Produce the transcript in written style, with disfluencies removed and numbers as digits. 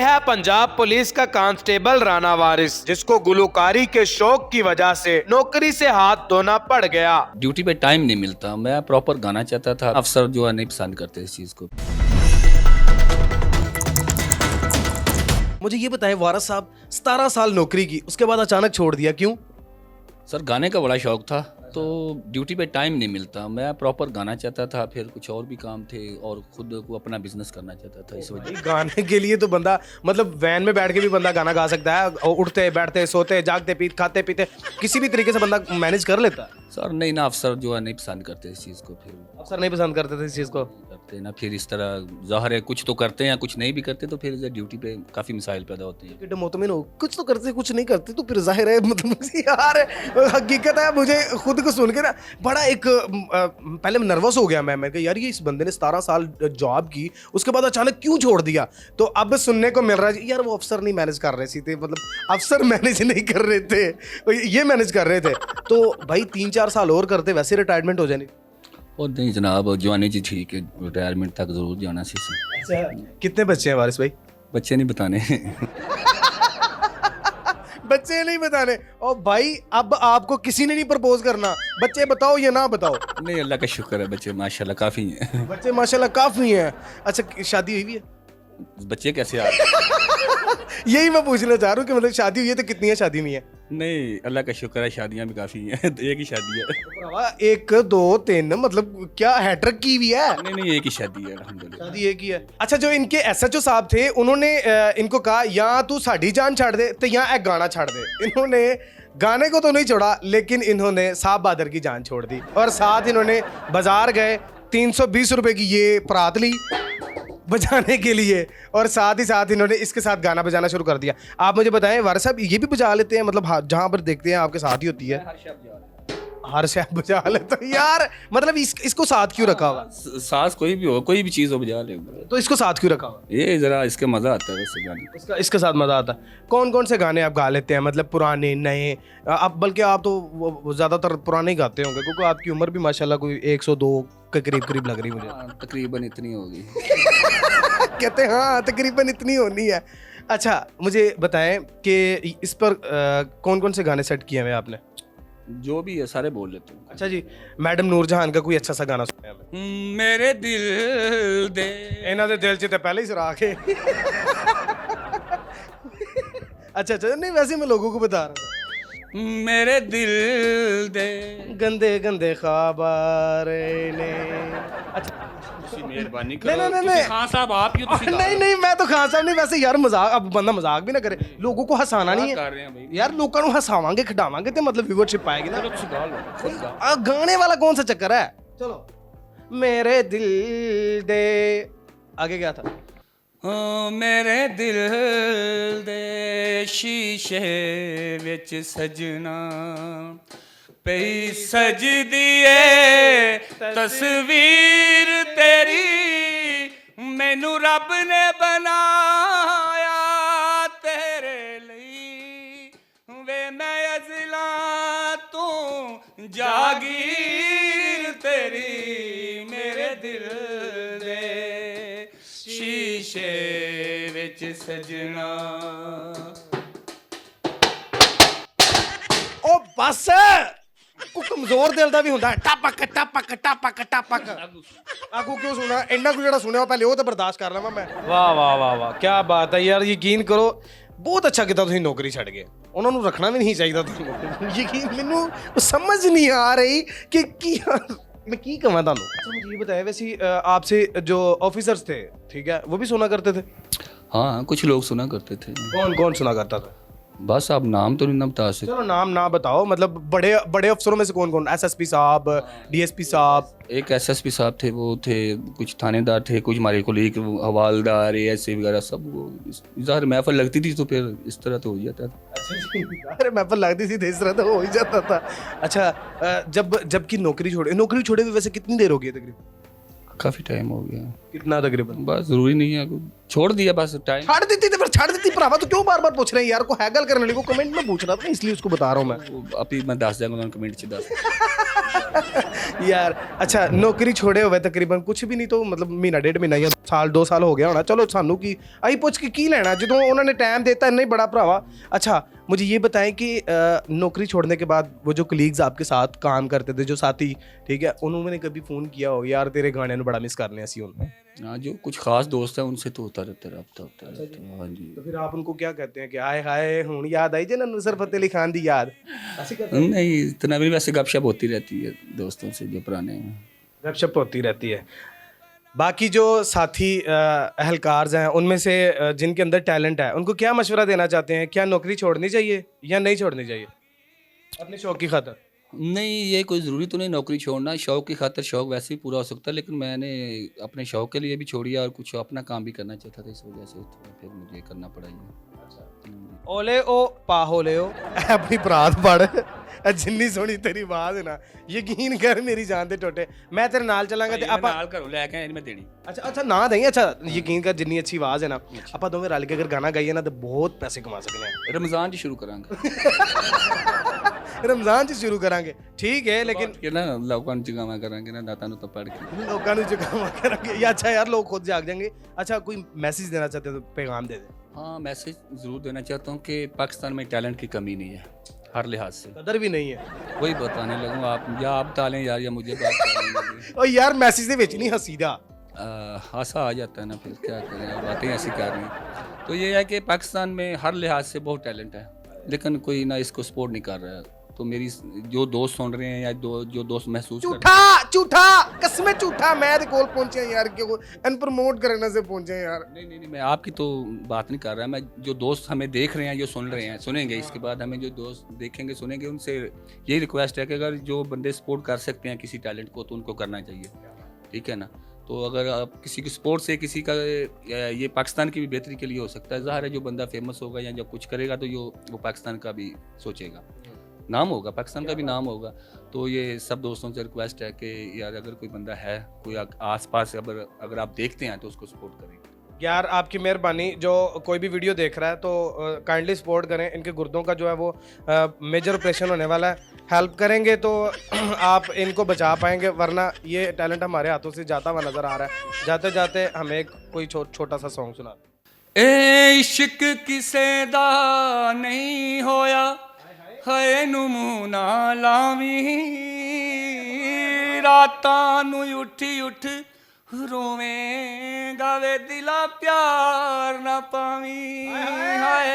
है पंजाब पुलिस का कांस्टेबल राना वारिस, जिसको गुलकारी के शौक की वजह से नौकरी से हाथ धोना पड़ गया। ड्यूटी पे टाइम नहीं मिलता, मैं प्रॉपर गाना चाहता था, अफसर जो है नहीं पसंद करते इस चीज़ को। मुझे ये बताएं वारिस साहब, 17 साल नौकरी की, उसके बाद अचानक छोड़ दिया, क्यों? सर गाने का बड़ा शौक था, तो ड्यूटी पे टाइम नहीं मिलता, मैं प्रॉपर गाना चाहता था, फिर कुछ और भी काम थे और खुद को अपना बिजनेस करना चाहता था, इस वजह। गाने के लिए तो बंदा मतलब वैन में बैठ के भी बंदा गाना गा सकता है, और उठते बैठते सोते जागते पीते खाते पीते किसी भी तरीके से बंदा मैनेज कर लेता है। सर नहीं ना, अफसर जो है नहीं पसंद करते इस चीज़ को, फिर अफसर नहीं पसंद करते थे इस चीज़ को। करते ना, फिर इस तरह ज़ाहिर है कुछ तो करते हैं कुछ नहीं भी करते, तो फिर ड्यूटी पे काफ़ी मिसाइल पैदा होते हैं। कि मोतमिन हो, कुछ तो करते कुछ नहीं करते, तो फिर जाहिर है मतलब यार हकीकत है, मुझे खुद को सुन के ना बड़ा एक पहले नर्वस हो गया मैं कहा यार ये इस बंदे ने 17 साल जॉब की, उसके बाद अचानक क्यों छोड़ दिया। तो अब सुनने को मिल रहा है यार वो अफसर नहीं मैनेज कर रहे थे, मतलब अफसर मैनेज नहीं कर रहे थे, ये मैनेज कर रहे थे। तो भाई 3-4 साल और करते वैसे रिटायरमेंट हो जानी। और नहीं जनाब, जवानी जी ठीक है, रिटायरमेंट तक ज़रूर जाना सी। कितने बच्चे हैं वारिस भाई? बच्चे नहीं बताने। बच्चे नहीं बताने। और भाई अब आपको किसी ने नहीं प्रपोज करना, बच्चे बताओ या ना बताओ? नहीं, अल्लाह का शुक्र है, बच्चे माशाल्लाह काफ़ी हैं। बच्चे माशाल्लाह काफी हैं। अच्छा शादी हुई भी है? बच्चे कैसे आ गए? यही मैं पूछना चाह रहा हूँ कि मतलब शादी हुई है तो कितनी है शादी नहीं है? नहीं, अल्लाह का शुक्र है, शादियां भी काफ़ी हैं। एक ही शादी है। भरावा 1 2 3 मतलब क्या हैट्रिक की भी है? नहीं, एक ही शादी है अल्हम्दुलिल्लाह। शादी एक ही है। अच्छा जो इनके एसएचओ साहब थे उन्होंने इनको कहा या तू साड़ी जान छाड़ दे तो या एक गाना छाड़ दे। इन्होंने गाने को तो नहीं छोड़ा, लेकिन इन्होंने साहब बहादुर की जान छोड़ दी, और साथ इन्होंने बाजार गए 320 रुपए की ये परात ली बजाने के लिए, और साथ ही साथ इन्होंने इसके साथ गाना बजाना शुरू कर दिया। आप मुझे बताएं वारिस साहब ये भी बजा लेते हैं, मतलब जहां पर देखते हैं आपके साथ ही होती है, हर शय बजा लेते हैं यार, मतलब इसको साथ क्यों रखा हुआ? सास कोई भी हो, कोई भी चीज़ हो, बजा ले। तो इसको साथ क्यों रखा हुआ? ये ज़रा इसके मज़ा आता है वैसे गाने। इसके साथ मजा आता है। कौन कौन से गाने आप गा लेते हैं, मतलब पुराने नए? आप बल्कि आप तो वो ज्यादातर पुराने ही गाते होंगे, क्योंकि आपकी उम्र भी माशाल्लाह कोई 102 के करीब लग रही मुझे। हाँ, तकरीबन इतनी होगी। कहते हैं हाँ तकरीबन इतनी होनी है। अच्छा मुझे बताएं कि इस पर कौन कौन से गाने सेट किए हैं आपने? जो भी है सारे बोल लेते हूँ। अच्छा जी, मैडम नूरजहान का कोई अच्छा सा गाना सुनाया हमें। मेरे दिल दे इन्हों दे दिल च तो पहले ही सरा के। अच्छा नहीं वैसे मैं लोगों को बता रहा हूँ। मेरे दिल दे गंदे गंदे ख्वाब आ रहे ने। अच्छा मेहरबानी नहीं खान साहब आप ही नहीं मैं तो खान साहब नहीं, वैसे यार मजाक, अब बंदा मजाक भी ना करे, लोगों को हंसाना नहीं कर रहे हैं है भाई। यार, लोगों को हंसावांगे खिडावांगे तो मतलब व्यूअरशिप आएगी ना। गाने वाला कौन सा चक्कर है? चलो मेरे दिल दे, आगे क्या था? मेरे दिल दे शीशे विच सजना पे सज दिए तस्वीर तेरी, मैनू रब ने बनाया तेरे लिए, वे मैं अज़ला तू जागीर तेरी, मेरे दिल दे शीशे विच सजना। ओ बस को कमजोर दिल दा भी हुंदा है, टपक टपक टपक टपक। आगू क्यों सुना इन्ना कुछ जेड़ा सुनया पहले वो तो बर्दाश्त कर लवां मैं। वाह वाह वाह वाह क्या बात है यार, यकीन करो बहुत अच्छा किया तुसीं नौकरी छड़ गए, उन्हों रखना भी नहीं चाहिए था। यकीन मैनू समझ नहीं आ रही कि मैं की कहवां तुहानू। अच्छा मुझे ये बताया वैसे आपसे जो ऑफिसर्स थे ठीक है वो भी सुना करते थे? हाँ, कुछ लोग सुना करते थे। कौन कौन सुना करता था? बस आप नाम तो नहीं ना बता सकते। चलो नाम ना बताओ, मतलब बड़े बड़े अफसरों में से कौन कौन? एसएसपी साहब, डीएसपी साहब? एक एसएसपी साहब थे, वो थे, कुछ थानेदार थे, कुछ हमारे कोलीग हवालदार एएसए वगैरह सब। वो ज़ाहिर महफिल लगती थी तो फिर इस तरह तो हो जाता था। अरे महफिल लगती थी तो इस तरह तो हो ही जाता था। अच्छा जबकि नौकरी छोड़े हुए वैसे कितनी देर हो गई तकरीबन? काफ़ी टाइम हो गया। कितना तकरीबन? बस ज़रूरी नहीं है, छोड़ दिया बस टाइम। छाड़ देती थी, फिर छाड़ देती भरावा, तो क्यों बार बार पूछ रहे हैं यार? को हैगल करने को कमेंट में पूछ रहा था इसलिए उसको बता रहा हूँ मैं। अभी मैं दस जाऊंगा कमेंट च दस। यार अच्छा नौकरी छोड़े हुए तकरीबन कुछ भी नहीं तो मतलब महीना डेढ़ महीना या साल 2 साल हो गया होना चलो सानू की आई पुछ के की लेना जो उन्होंने टाइम देता नहीं बड़ा भरावा अच्छा मुझे ये बताएं कि नौकरी छोड़ने के बाद वो जो कलीग्स आपके साथ काम करते थे जो साथी ठीक है उन्होंने कभी फ़ोन किया हो यार तेरे गाने बड़ा मिस करने असी उन हाँ जो कुछ खास दोस्त है उनसे तो होता रहता है रब्ता होता रहता है। हाँ जी तो फिर आप उनको क्या कहते हैं कि आए हाय हूँ याद आई जे ना नुसरत फतेह अली खान दी याद ऐसे कहते हैं नहीं इतना भी वैसे गपशप होती रहती है दोस्तों से जो पुराने हैं। गपशप होती रहती है बाकी जो साथी अहलकार हैं उनमें से जिनके अंदर टैलेंट है उनको क्या मशवरा देना चाहते हैं क्या नौकरी छोड़नी चाहिए या नहीं छोड़नी चाहिए अपने शौक की खातर नहीं ये कोई ज़रूरी तो नहीं नौकरी छोड़ना शौक की खातिर शौक वैसे ही पूरा हो सकता है लेकिन मैंने अपने शौक के लिए भी छोड़ी और कुछ अपना काम भी करना चाहता था इस वजह से तो फिर मुझे करना पड़ा ये। ओले ओ पाहोले ओ अपनी बरात पढ़ जिन्नी सोहनी तेरी आवाज है ना यकीन कर मेरी जान ते टोटे मैं तेरे नाल चलांगा ते ਆਪਾਂ ਨਾਲ ਘਰੋਂ ਲੈ ਕੇ ਆਏ ਮੈਂ ਦੇਣੀ अच्छा ना नहीं अच्छा यकीन कर जिन्नी अच्छी आवाज है ना ਆਪਾਂ ਦੋਵੇਂ ਰਲ ਕੇ ਅਗਰ ਗਾਣਾ ਗਾਈਏ ਨਾ ਤੇ ਬਹੁਤ ਪੈਸੇ ਕਮਾ ਸਕਦੇ ਹਾਂ रमज़ान 'ਚ ਸ਼ੁਰੂ ਕਰਾਂਗੇ ਰਮਜ਼ਾਨ 'ਚ ਸ਼ੁਰੂ ਕਰਾਂਗੇ ਠੀਕ ਹੈ ਲੇਕਿਨ ਕਿ ਨਾ ਲੋਕਾਂ ਨੂੰ ਜਗਾਵਾਂ ਕਰਾਂਗੇ ਨਾ ਦਾਤਾਂ ਨੂੰ ਤਾਂ ਪੜ੍ਹ ਕੇ ਲੋਕਾਂ ਨੂੰ ਜਗਾਵਾ ਕਰਾਂਗੇ या अच्छा यार लोग खुद जाग जाएंगे अच्छा कोई मैसेज देना चाहते हो तो पैगाम दे दे हाँ मैसेज ज़रूर देना चाहता हूँ कि पाकिस्तान में टैलेंट की कमी नहीं है हर लिहाज से कदर भी नहीं है वही बताने लगूँ आप या आप डालें यार या मुझे बात डालें ओ यार मैसेज ਦੇ ਵਿੱਚ ਨਹੀਂ हंसी दा हासा आ जाता है ना फिर क्या करें आप बातें ऐसी कर रहे हैं तो ये है कि पाकिस्तान में हर लिहाज से बहुत टैलेंट है लेकिन कोई ना इसको सपोर्ट नहीं कर रहा है तो मेरी जो दोस्त सुन रहे हैं या जो दोस्त महसूस कर झूठा झूठा कसमें झूठा मैं ते कोल पहुंचे यार क्यों इन प्रमोट करने से पहुंचे यार नहीं मैं आपकी तो बात नहीं कर रहा मैं जो दोस्त हमें देख रहे हैं जो सुन रहे हैं सुनेंगे इसके बाद हमें जो दोस्त देखेंगे सुनेंगे उनसे यही रिक्वेस्ट है कि अगर जो बंदे सपोर्ट कर सकते हैं किसी टैलेंट को तो उनको करना चाहिए ठीक है ना तो अगर आप किसी की सपोर्ट से किसी का ये पाकिस्तान की भी बेहतरी के लिए हो सकता है ज़ाहिर है जो बंदा फेमस होगा या जो कुछ करेगा तो वो पाकिस्तान का भी सोचेगा नाम होगा पाकिस्तान का भी नाम होगा तो ये सब दोस्तों से रिक्वेस्ट है कि यार अगर कोई बंदा है कोई आसपास अगर आप देखते हैं तो उसको सपोर्ट करें यार आपकी मेहरबानी जो कोई भी वीडियो देख रहा है तो काइंडली सपोर्ट करें इनके गुर्दों का जो है वो मेजर ऑपरेशन होने वाला है हेल्प करेंगे तो आप इनको बचा पाएंगे वरना ये टैलेंट हमारे हाथों से जाता हुआ नज़र आ रहा है जाते जाते हमें कोई छोटा सा सॉन्ग सुना ए इश्क किसे दा नहीं होया है नूं ना लावी रातां नूं उठ रोवें गावे दिला प्यार ना पावी हाय